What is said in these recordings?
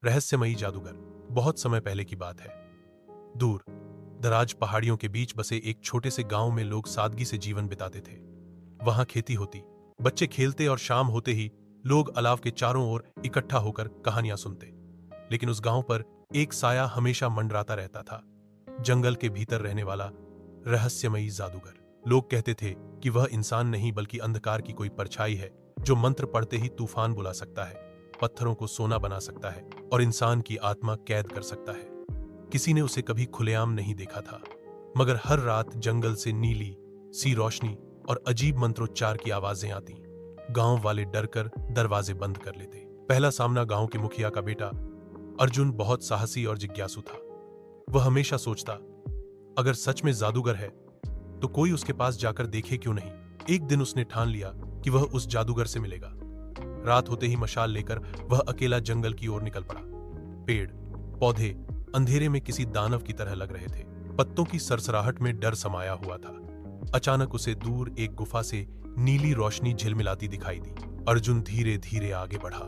रहस्यमयी जादूगर। बहुत समय पहले की बात है। दूर दराज पहाड़ियों के बीच बसे एक छोटे से गांव में लोग सादगी से जीवन बिताते थे। वहां खेती होती, बच्चे खेलते और शाम होते ही लोग अलाव के चारों ओर इकट्ठा होकर कहानियां सुनते। लेकिन उस गांव पर एक साया हमेशा मंडराता रहता था। जंगल के भीतर रहने वाला रहस्यमयी जादूगर। लोग कहते थे कि वह इंसान नहीं बल्कि अंधकार की कोई परछाई है जो मंत्र पढ़ते ही तूफान बुला सकता है, पत्थरों को सोना बना सकता है और इंसान की आत्मा कैद कर सकता है। किसी ने उसे कभी खुलेआम नहीं देखा था, मगर हर रात जंगल से नीली सी रोशनी और अजीब मंत्रोच्चार की आवाजें आती। गांव वाले डरकर दरवाजे बंद कर लेते। पहला सामना गांव के मुखिया का बेटा अर्जुन बहुत साहसी और जिज्ञासु था। वह हमेशा सोचता, अगर सच में जादूगर है तो कोई उसके पास जाकर देखे क्यों नहीं। एक दिन उसने ठान लिया कि वह उस जादूगर से मिलेगा। रात होते ही मशाल लेकर वह अकेला जंगल की ओर निकल पड़ा। पेड़ पौधे अंधेरे में किसी दानव की तरह लग रहे थे। पत्तों की सरसराहट में डर समाया हुआ था। अचानक उसे दूर एक गुफा से नीली रोशनी झिलमिलाती दिखाई दी। अर्जुन धीरे धीरे आगे बढ़ा।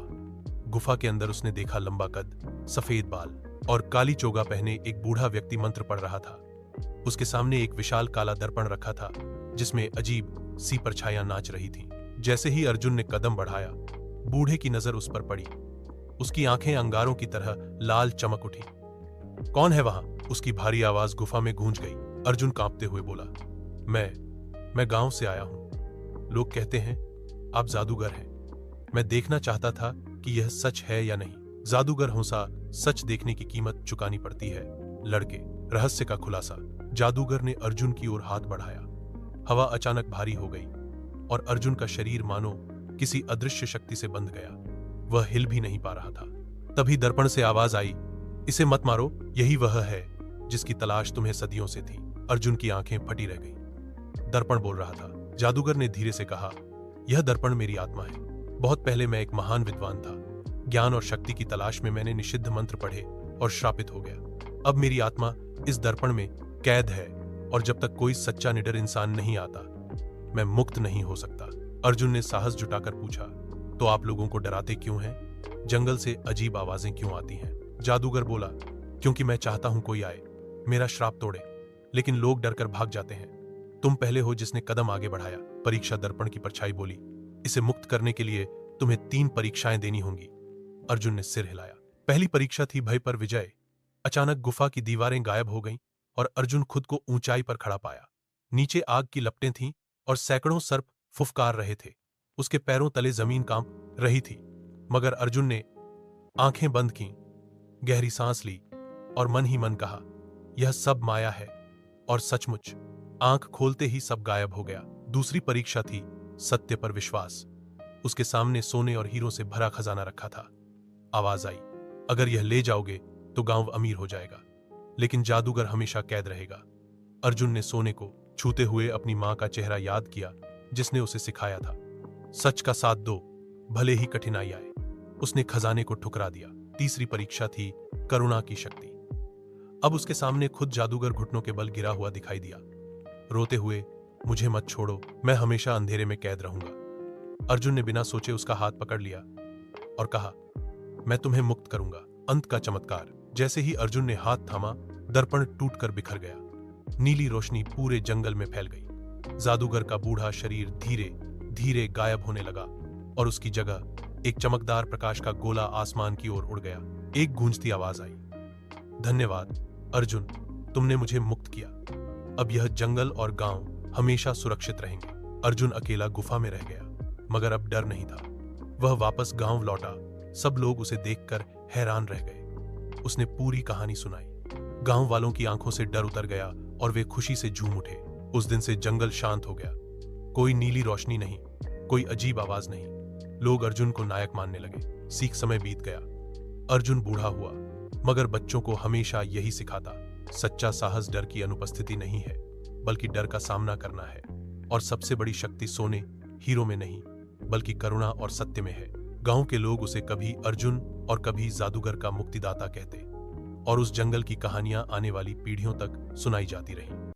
गुफा के अंदर उसने देखा लंबा कद, सफेद बाल और काली चोगा पहने एक बूढ़ा व्यक्ति मंत्र पढ़ रहा था। उसके सामने एक विशाल काला दर्पण रखा था जिसमें अजीब सी परछाइयां नाच रही थीं। जैसे ही अर्जुन ने कदम बढ़ाया, बूढ़े की नजर उस पर पड़ी। उसकी आंखें अंगारों की तरह लाल चमक उठी। कौन है वहां? उसकी भारी आवाज गुफा में गूंज गई। अर्जुन कांपते हुए बोला, मैं गांव से आया हूं। लोग कहते हैं आप जादूगर हैं। मैं देखना चाहता था कि यह सच है या नहीं। जादूगर हंसा, सच देखने की कीमत चुकानी पड़ती है लड़के। रहस्य का खुलासा। जादूगर ने अर्जुन की ओर हाथ बढ़ाया। हवा अचानक भारी हो गई और अर्जुन का शरीर मानो किसी अदृश्य शक्ति से बंध गया। वह हिल भी नहीं पा रहा था। तभी दर्पण से आवाज आई, इसे मत मारो, यही वह है जिसकी तलाश तुम्हें सदियों से थी। अर्जुन की आंखें फटी रह गईं। दर्पण बोल रहा था। जादूगर ने धीरे से कहा, यह दर्पण मेरी आत्मा है। बहुत पहले मैं एक महान विद्वान था। ज्ञान और शक्ति की तलाश में मैंने निषिद्ध मंत्र पढ़े और श्रापित हो गया। अब मेरी आत्मा इस दर्पण में कैद है और जब तक कोई सच्चा निडर इंसान नहीं आता, मैं मुक्त नहीं हो सकता। अर्जुन ने साहस जुटाकर पूछा, तो आप लोगों को डराते क्यों हैं? जंगल से अजीब आवाजें क्यों आती हैं? जादूगर बोला, क्योंकि मैं चाहता हूं कोई आए, मेरा श्राप तोड़े, लेकिन लोग डरकर भाग जाते हैं। तुम पहले हो जिसने कदम आगे बढ़ाया। परीक्षा दर्पण की परछाई बोली, इसे मुक्त करने के लिए तुम्हें 3 परीक्षाएं देनी होंगी। अर्जुन ने सिर हिलाया। पहली परीक्षा थी भय पर विजय। अचानक गुफा की दीवारें गायब हो गईं और अर्जुन खुद को ऊंचाई पर खड़ा पाया। नीचे आग की लपटें थीं और सैकड़ों सर्प फुफकार रहे थे। उसके पैरों तले जमीन कांप रही थी, मगर अर्जुन ने आंखें बंद कीं, गहरी सांस ली और मन ही मन कहा, यह सब माया है। और सचमुच आंख खोलते ही सब गायब हो गया। दूसरी परीक्षा थी सत्य पर विश्वास। उसके सामने सोने और हीरों से भरा खजाना रखा था। आवाज आई, अगर यह ले जाओगे तो गांव अमीर हो जाएगा, लेकिन जादूगर हमेशा कैद रहेगा। अर्जुन ने सोने को छूते हुए अपनी मां का चेहरा याद किया जिसने उसे सिखाया था, सच का साथ दो भले ही कठिनाई आए। उसने खजाने को ठुकरा दिया। तीसरी परीक्षा थी करुणा की शक्ति। अब उसके सामने खुद जादूगर घुटनों के बल गिरा हुआ दिखाई दिया, रोते हुए, मुझे मत छोड़ो, मैं हमेशा अंधेरे में कैद रहूंगा। अर्जुन ने बिना सोचे उसका हाथ पकड़ लिया और कहा, मैं तुम्हें मुक्त करूंगा। अंत का चमत्कार। जैसे ही अर्जुन ने हाथ थामा, दर्पण टूटकर बिखर गया। नीली रोशनी पूरे जंगल में फैल गई। जादूगर का बूढ़ा शरीर धीरे धीरे गायब होने लगा और उसकी जगह एक चमकदार प्रकाश का गोला आसमान की ओर उड़ गया। एक गूंजती आवाज आई, धन्यवाद अर्जुन, तुमने मुझे मुक्त किया। अब यह जंगल और गांव हमेशा सुरक्षित रहेंगे। अर्जुन अकेला गुफा में रह गया, मगर अब डर नहीं था। वह वापस गांव लौटा। सब लोग उसे देखकर हैरान रह गए। उसने पूरी कहानी सुनाई। गांव वालों की आंखों से डर उतर गया और वे खुशी से झूम उठे। उस दिन से जंगल शांत हो गया। कोई नीली रोशनी नहीं, कोई अजीब आवाज नहीं। लोग अर्जुन को नायक मानने लगे। सीख समय बीत गया। अर्जुन बूढ़ा हुआ, मगर बच्चों को हमेशा यही सिखाता, सच्चा साहस डर की अनुपस्थिति नहीं है, बल्कि डर का सामना करना है। और सबसे बड़ी शक्ति सोने हीरो में नहीं, बल्कि करुणा और सत्य में है। गांव के लोग उसे कभी अर्जुन और कभी जादूगर का मुक्तिदाता कहते, और उस जंगल की कहानियां आने वाली पीढ़ियों तक सुनाई जाती रहीं।